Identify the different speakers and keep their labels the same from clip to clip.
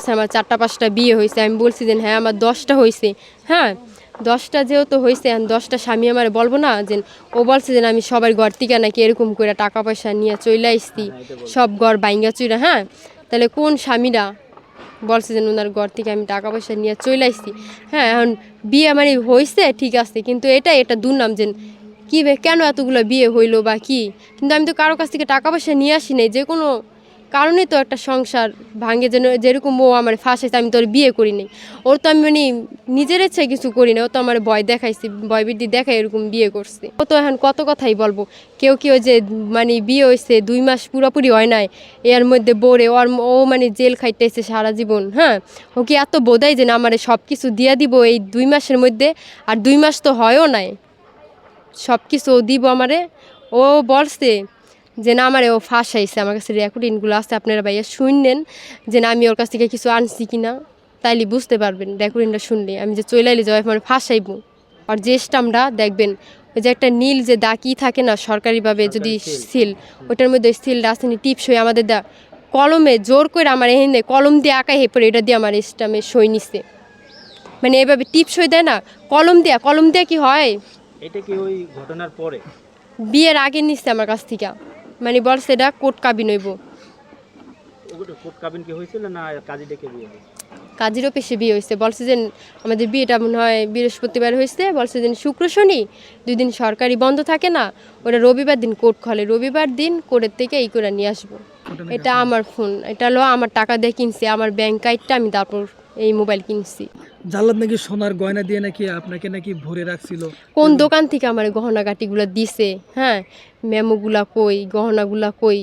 Speaker 1: বলছে আমার 4টা 5টা বিয়ে হয়েছে। আমি বলছি যে হ্যাঁ আমার 10টা হয়েছে। হ্যাঁ 10টা যেহেতু হয়েছে, এখন 10টা স্বামী আমার বলবো না যে ও বলছে যে আমি সবার ঘর থেকে নাকি এরকম করে টাকা পয়সা নিয়ে চলে আসছি, সব ঘর বাইঙ্গা চুইরা। হ্যাঁ তাহলে কোন স্বামীরা বলছে যে ওনার ঘর থেকে আমি টাকা পয়সা নিয়ে চলে আসছি? হ্যাঁ এখন বিয়ে মানে হয়েছে ঠিক আছে, কিন্তু এটা দুর্নাম যে কী কেন এতগুলো বিয়ে হইলো বা কি, কিন্তু আমি তো কারো কাছ থেকে টাকা পয়সা নিয়ে আসি নাই। যে কোনো কারণে তো একটা সংসার ভাঙে, যেন যেরকম ও আমার ফাঁসাইছে, আমি তো ওর বিয়ে করি নাই। ওর তো আমি মানে নিজের ইচ্ছে কিছু করি না, ও তো আমার ভয় দেখাইছি, ভয় বৃদ্ধি দেখাই এরকম বিয়ে করছে। ও তো এখন কত কথাই বলবো, কেউ কেউ যে মানে বিয়ে হয়েছে 2 মাস পুরোপুরি হয় নাই, এর মধ্যে বোরে ও মানে জেল খাইতেছে সারা জীবন। হ্যাঁ ও কি এত বোধাই যে না আমার সব কিছু দিয়া দিব এই 2 মাসের মধ্যে? আর 2 মাস তো হয়ও নাই, সব কিছু ও দিব আমারে। ও বলছে যে না আমারে ও ফাঁসাইছে, আমার কাছে রেকর্ডিংগুলো আছে, আপনারা ভাইয়া শুনলেন যে না আমি ওর কাছ থেকে কিছু আনছি কিনা, তাইলে বুঝতে পারবেন রেকর্ডিংটা শুনলে আমি যে চলে আইলে যাই আমার ফাঁসাইব। আর যে স্টাম্পটা দেখবেন ওই যে একটা নীল যে দাকি থাকে না সরকারিভাবে যদি সিল, ওটার মধ্যে সিলটা আছে টিপসই আমাদের দা কলমে জোর করে আমার এখানে কলম দিয়ে আঁকাই হে পড়ে এটা দিয়ে আমার স্টাম্পে সই নিছে। মানে এভাবে টিপসই দেয় না, কলম দেয়া কি হয়?
Speaker 2: এটা কি ওই ঘটনার পরে?
Speaker 1: বিয়ের আগে নিচ্ছে আমার কাছ থেকে, মানে বলছে এটা কোর্ট কাবিন হইব।
Speaker 2: ওটা কোর্ট কাবিন কি হয়েছিল না কাজী ডেকে বিয়ে হয়েছে?
Speaker 1: কাজীর অফিসে বিয়ে হয়েছে। বলছে যে আমাদের বিয়েটা মনে হয় বৃহস্পতিবার হয়েছে, বলছে যে শুক্র শনি 2 দিন সরকারি বন্ধ থাকে না, ওটা রবিবার দিন কোর্ট খোলে, রবিবার দিন কোর্টের থেকে এই করে নিয়ে আসবো। এটা আমার ফোন, এটা হলো আমার টাকা দিয়ে কিনছি, আমার ব্যাংক কার্ডটা আমি তারপর এই মোবাইল কিনছি।
Speaker 3: জাল্লাদ নাকি সোনার গয়না দিয়ে নাকি আপনাকে নাকি ভরে রাখছিল।
Speaker 1: কোন দোকান থেকে আমার গহনাগাটিগুলো দিছে? হ্যাঁ মেমোগুলা কই, গহনাগুলা কই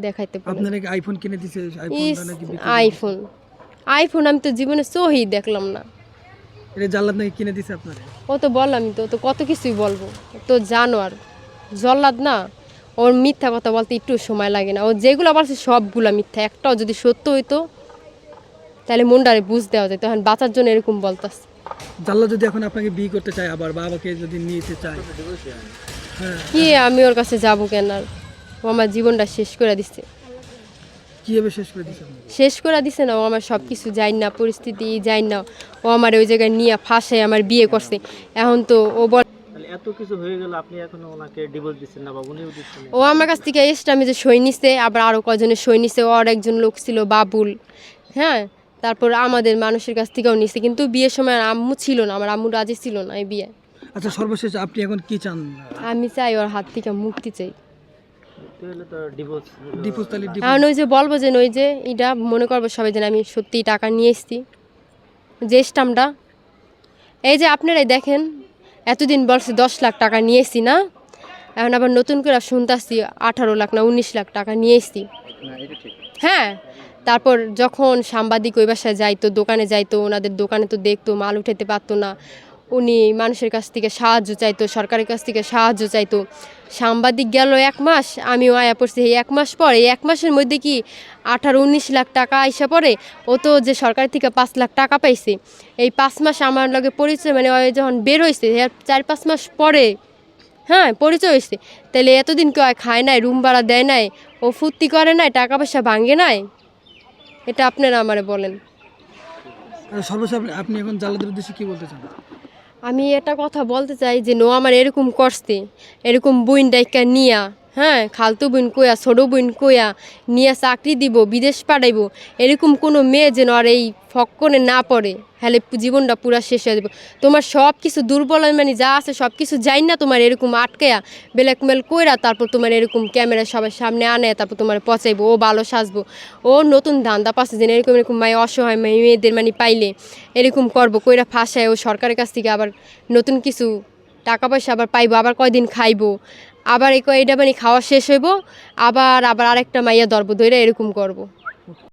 Speaker 1: দেখাইতে পারে?
Speaker 3: আপনার নাকি আইফোন কিনে দিছে, আইফোনটা নাকি বিক্রি করে
Speaker 1: আইফোন আইফোন আমি তো জীবনে সহি দেখলাম না।
Speaker 3: দিছে। এটা জাল্লাদ নাকি কিনে দিছে আপনারে।
Speaker 1: ও তো বললাম তো কত কিছুই বলবো, ও তো জানোয়ার জল্লাদ না। ওর মিথ্যা কথা বলতে একটু সময় লাগে না, ও যেগুলো বলছে সবগুলা মিথ্যা, একটাও যদি সত্য হইতো তাহলে মনটারে বুঝ দেওয়া যেত, এখন বাঁচার জন্য এরকম বলতাছে।
Speaker 3: জাল্লাদ যদি এখন আপনাকে বিয়ে করতে চায়, আবার বাবাকে যদি নিতে চায়, হ্যাঁ
Speaker 1: কি আমি ওর কাছে যাবো কেন? আর ও আমার জীবনটা শেষ করে দিচ্ছে।
Speaker 3: কিভাবে শেষ করে দিছে আপনাকে?
Speaker 1: শেষ করে দিছে না, ও আমার সব কিছু যাই না, পরিস্থিতি যাই না, ও আমার ওই জায়গায় নিয়ে ফাঁসায় আমার বিয়ে করছে। এখন তো ও বল
Speaker 2: তাহলে এত কিছু হয়ে গেল, আপনি এখনো ওনাকে ডিভোর্স দিচ্ছেন না বা উনিও দিচ্ছেন না?
Speaker 1: ও আমার কাছ থেকে আমি যে সই নিছে, আবার আরও কজনের সই নিছে, ওর একজন লোক ছিল বাবুল। হ্যাঁ তারপর আমাদের মানুষের কাছ থেকেও নিছে, কিন্তু বিয়ের সময় আর আম্মু ছিল না, আমার আম্মু রাজি ছিল না এই বিয়ে।
Speaker 3: আচ্ছা সর্বশেষ আপনি এখন কি চান?
Speaker 1: আমি চাই ওর হাত থেকে মুক্তি চাই।
Speaker 2: তাহলে তো ডিভোর্স।
Speaker 3: ডিভোর্স তাহলে
Speaker 1: এখন ওই যে বলবো যে ওই যে এটা মনে করবো সবাই যেন আমি সত্যিই টাকা নিয়ে এসেছি, যে স্টাম্পটা এই যে আপনারাই দেখেন, এতদিন বলছে 10 লাখ টাকা নিয়ে এসেছি না, এখন আবার নতুন করে শুনতেছি 18 লাখ না 19 লাখ টাকা নিয়ে এসেছি। হ্যাঁ তারপর যখন সাংবাদিক ওই বাসায় যাইতো, দোকানে যাইতো, ওনাদের দোকানে তো দেখতো মাল উঠাতে পারতো না, উনি মানুষের কাছ থেকে সাহায্য চাইতো, সরকারের কাছ থেকে সাহায্য চাইতো। সাংবাদিক গেল 1 মাস, আমিও আয়া পড়ছি এই 1 মাস পর, এই 1 মাসের মধ্যে কি 18-19 লাখ টাকা আইসা পড়ে। ও তো যে সরকার থেকে 5 লাখ টাকা পাইছে, এই 5 মাস আমার লগে পরিচয়, মানে ওই যখন বের হয়েছে 4-5 মাস পরে হ্যাঁ পরিচয় হয়েছে। তাহলে এতদিন কেউ খায় নাই, রুম ভাড়া দেয় নাই, ও ফুর্তি করে নাই, টাকা পয়সা ভাঙে নাই? এটা আপনারা আমারে বলেন।
Speaker 3: সর্বশেষ আপনি এখন জাল্লাদের উদ্দেশ্যে কি বলতে চান?
Speaker 1: আমি একটা কথা বলতে চাই যে নো আমার এরকম করছে, এরকম বইন ডাইকা নিয়া, হ্যাঁ খালতু বোন কইয়া ছোটো বোন কইয়া নিয়ে চাকরি দিব, বিদেশ পাঠাইব, এরকম কোনো মেয়ে যেন আর এই ফক্কনে না পড়ে, হলে জীবনটা পুরা শেষ হয়ে যাবে। তোমার সব কিছু দুর্বল মানে যা আছে সব কিছু যাই না তোমার এরকম আটকায়া ব্ল্যাকমেল কইরা, তারপর তোমার এরকম ক্যামেরা সবার সামনে আনে, তারপর তোমার পচাইবো, ও ভালো সাজবো, ও নতুন ধান্দা পাচ্ছে যেন এরকম এরকম মায়ে অসহায় মেয়েদের মানে পাইলে এরকম করবো কইরা ফাঁসায়, ও সরকারের কাছ থেকে আবার নতুন কিছু টাকা পয়সা আবার পাইবো, আবার কয়দিন খাইবো, আবার এটা মানে খাওয়া শেষ হইব, আবার আবার আরেকটা মাইয়া ধরবো ধরে এরকম করবো।